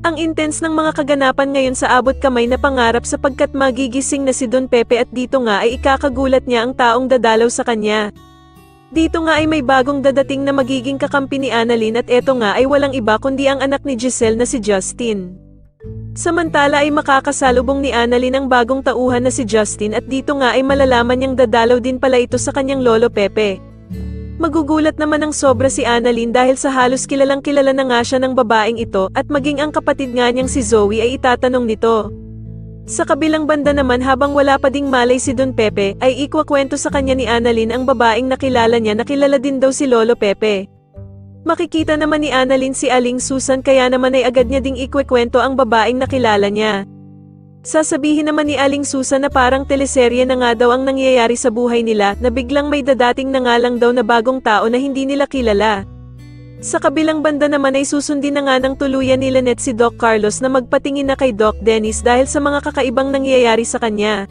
Ang intense ng mga kaganapan ngayon sa abot kamay na pangarap sapagkat magigising na si Don Pepe at dito nga ay ikakagulat niya ang taong dadalaw sa kanya. Dito nga ay may bagong dadating na magiging kakampi ni Annalyn at eto nga ay walang iba kundi ang anak ni Giselle na si Justin. Samantala ay makakasalubong ni Annalyn ang bagong tauhan na si Justin at dito nga ay malalaman niyang dadalaw din pala ito sa kanyang lolo Pepe. Magugulat naman ng sobra si Annalyn dahil sa halos kilalang kilala na nga siya ng babaeng ito at maging ang kapatid nga niyang si Zoe ay itatanong nito. Sa kabilang banda naman habang wala pa ding malay si Don Pepe ay ikwakwento sa kanya ni Annalyn ang babaeng nakilala niya na kilala din daw si Lolo Pepe. Makikita naman ni Annalyn si Aling Susan kaya naman ay agad niya ding ikwekwento ang babaeng nakilala niya. Sasabihin naman ni Aling Susan na parang teleserye na nga daw ang nangyayari sa buhay nila na biglang may dadating na nga lang daw na bagong tao na hindi nila kilala. Sa kabilang banda naman ay susundin na nga ng tuluyan ni Lynette si Doc Carlos na magpatingin na kay Doc Dennis dahil sa mga kakaibang nangyayari sa kanya.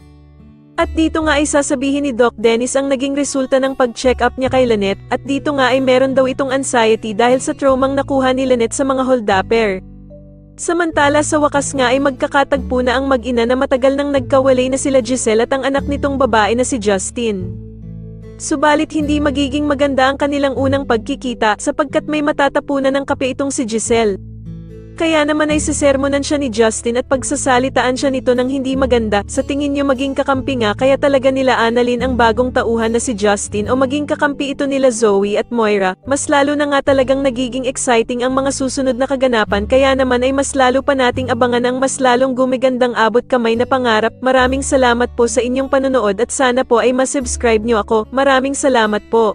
At dito nga ay sasabihin ni Doc Dennis ang naging resulta ng pag-check up niya kay Lynette at dito nga ay meron daw itong anxiety dahil sa traumang nakuha ni Lynette sa mga holdupper. Samantala sa wakas nga ay magkakatagpo na ang mag-ina na matagal nang nagkawalay na sila Giselle at ang anak nitong babae na si Justin. Subalit hindi magiging maganda ang kanilang unang pagkikita sapagkat may matatapunan ng kape itong si Giselle. Kaya naman ay sisermonan siya ni Justin at pagsasalitaan siya nito ng hindi maganda. Sa tingin niyo maging kakampi nga kaya talaga nila Annalyn ang bagong tauhan na si Justin o maging kakampi ito nila Zoe at Moira, mas lalo na nga talagang nagiging exciting ang mga susunod na kaganapan kaya naman ay mas lalo pa nating abangan ang mas lalong gumigandang abot kamay na pangarap. Maraming salamat po sa inyong panonood at sana po ay masubscribe niyo ako. Maraming salamat po.